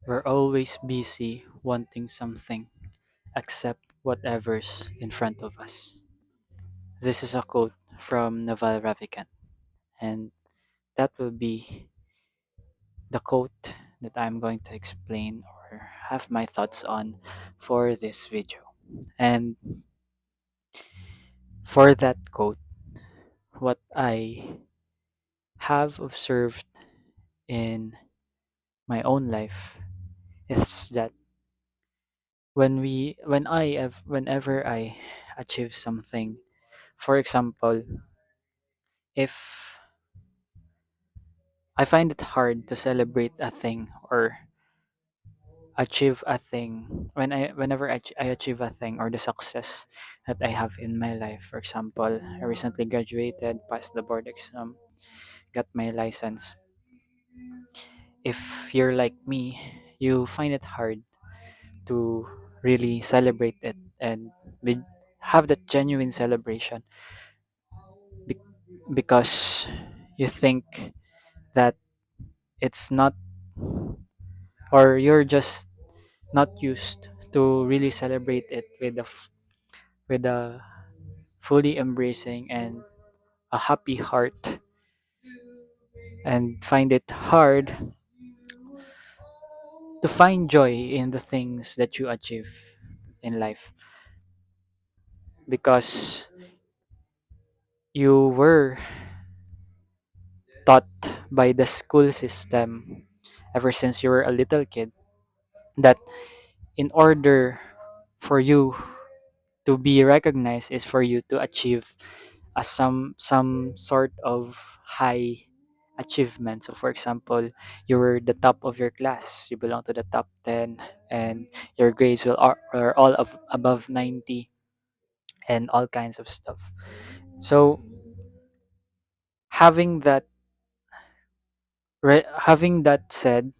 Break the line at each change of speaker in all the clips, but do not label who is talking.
We're always busy wanting something, accept whatever's in front of us. This is a quote from Naval Ravikant, and that will be the quote that I'm going to explain or have my thoughts on for this video. And for that quote, what I have observed in my own life is that whenever I achieve something, for example, if I find it hard to celebrate a thing or achieve a thing whenever I achieve a thing or the success that I have in my life. For example, I recently graduated, passed the board exam, got my license. If you're like me, you find it hard to really celebrate it and be, have that genuine celebration be- because you think that it's not, or you're just not used to really celebrate it with a fully embracing and a happy heart, and find it hard to find joy in the things that you achieve in life because you were taught by the school system ever since you were a little kid that in order for you to be recognized is for you to achieve some sort of high achievement. So for example, you were the top of your class, you belong to the top 10, and your grades are all of above 90 and all kinds of stuff. So having having that said,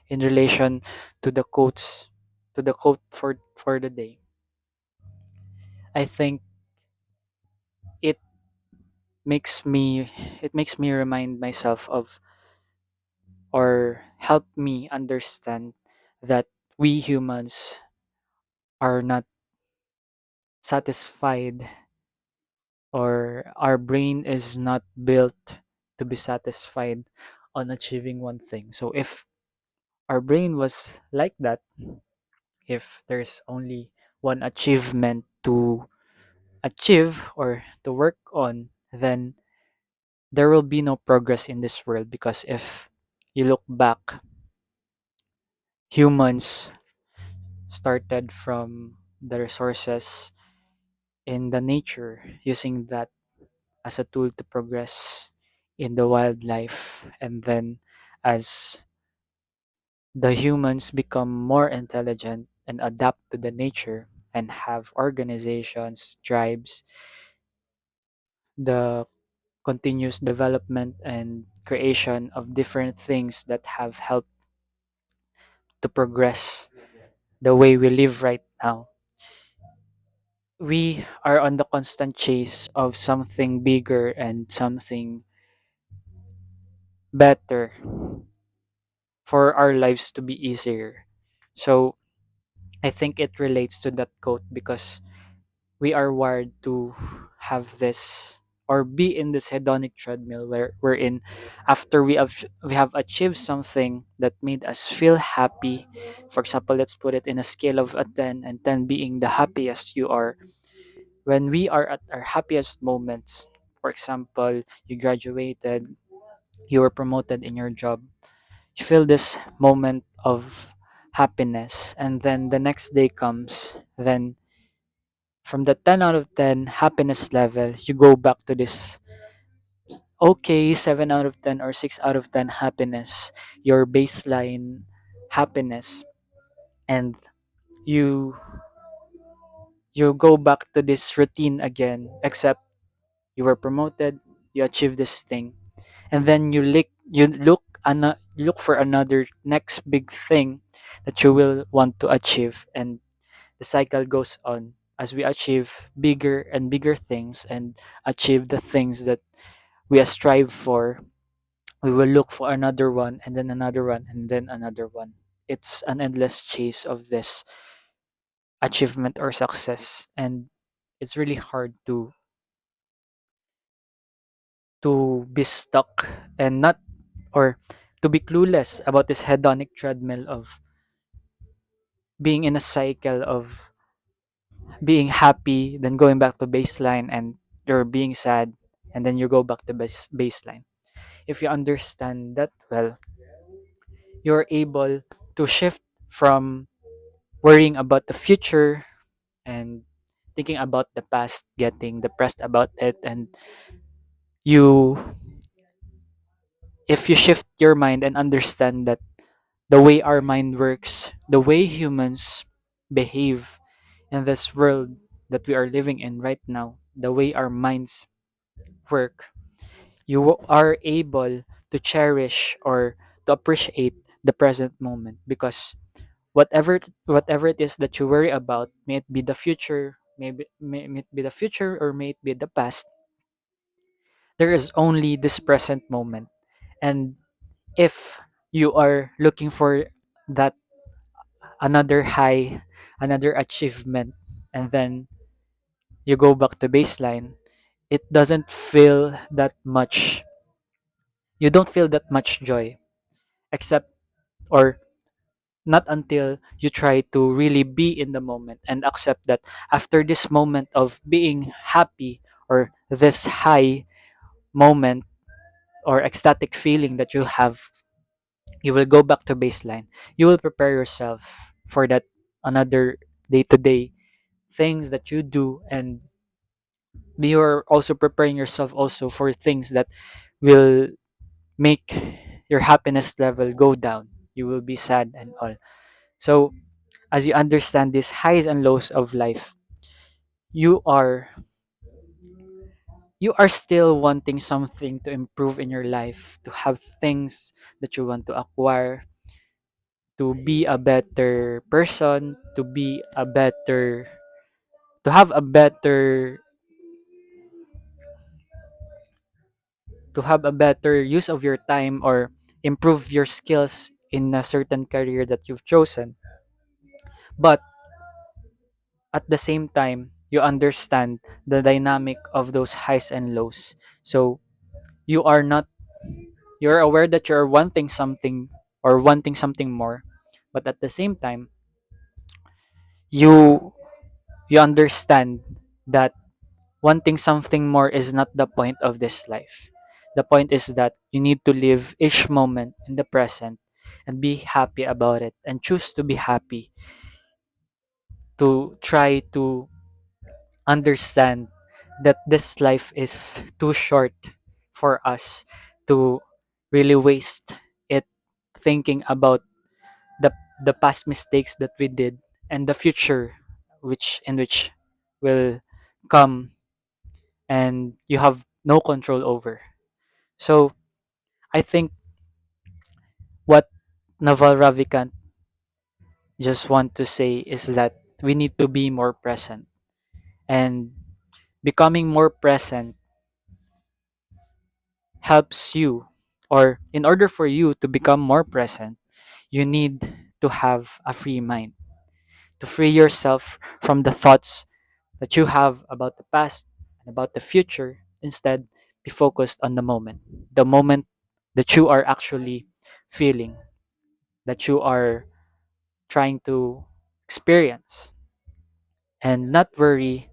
in relation to the quotes, to the quote for the day, I think it it makes me remind myself of, or help me understand, that we humans are not satisfied, or our brain is not built to be satisfied on achieving one thing. So if our brain was like that, if there's only one achievement to achieve or to work on, then there will be no progress in this world. Because if you look back, humans started from the resources in the nature, using that as a tool to progress in the wildlife. And then as the humans become more intelligent and adapt to the nature and have organizations, tribes, the continuous development and creation of different things that have helped to progress the way we live right now. We are on the constant chase of something bigger and something better for our lives to be easier. So I think it relates to that quote because we are wired to have this, or be in this hedonic treadmill where we're in, after we have achieved something that made us feel happy. For example, let's put it in a scale of a 10, and 10 being the happiest you are. When we are at our happiest moments, for example, you graduated, you were promoted in your job, you feel this moment of happiness, and then the next day comes, then from the 10 out of 10 happiness level, you go back to this okay 7 out of 10 or 6 out of 10 happiness, your baseline happiness. And you you go back to this routine again, except you were promoted, you achieved this thing, and then you look for another next big thing that you will want to achieve. And the cycle goes on as we achieve bigger and bigger things and achieve the things that we strive for. We will look for another one, and then another one, and then another one. it's an endless chase of this achievement or success, and it's really hard to be stuck and not, or to be clueless about this hedonic treadmill of being in a cycle of being happy, then going back to baseline, and you're being sad, and then you go back to baseline. If you understand that well, you're able to shift from worrying about the future and thinking about the past, getting depressed about it, and you, if you shift your mind and understand that the way our mind works, the way humans behave in this world that we are living in right now, the way our minds work, you are able to cherish or to appreciate the present moment, because whatever it is that you worry about, may it be the future, may it be the future, or may it be the past, there is only this present moment. And if you are looking for that another high, another achievement, and then you go back to baseline, it doesn't feel that much, you don't feel that much joy, except, or not until you try to really be in the moment and accept that after this moment of being happy, or this high moment or ecstatic feeling that you have, you will go back to baseline. You will prepare yourself for that another day to day things that you do, and you're also preparing yourself also for things that will make your happiness level go down. You will be sad and all. So as you understand these highs and lows of life, you are you are still wanting something to improve in your life, to have things that you want to acquire, to be a better person, to have a better use of your time, or improve your skills in a certain career that you've chosen. But at the same time, you understand the dynamic of those highs and lows. So you are not, you're aware that you're wanting something, or wanting something more, but at the same time, you you understand that wanting something more is not the point of this life. The point is that you need to live each moment in the present and be happy about it, and choose to be happy, to try to understand that this life is too short for us to really waste it thinking about the past mistakes that we did, and the future which will come, and you have no control over. So I think what Naval Ravikant just want to say is that we need to be more present, and becoming more present helps you, or in order for you to become more present, you need to have a free mind, to free yourself from the thoughts that you have about the past and about the future. Instead, be focused on the moment that you are actually feeling, that you are trying to experience, and not worry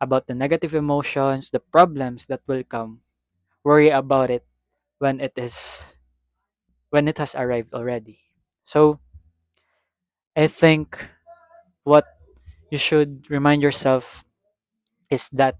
about the negative emotions, the problems that will come. Worry about it when it has arrived already. So I think what you should remind yourself is that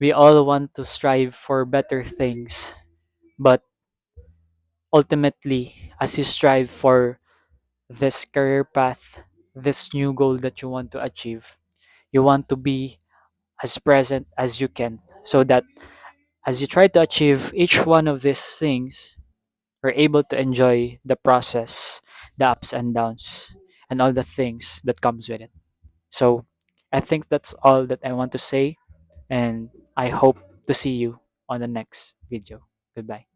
we all want to strive for better things, but ultimately, as you strive for this career path, this new goal that you want to achieve, you want to be as present as you can, so that as you try to achieve each one of these things, you're able to enjoy the process, the ups and downs, and all the things that comes with it. So I think that's all that I want to say, and I hope to see you on the next video. Goodbye.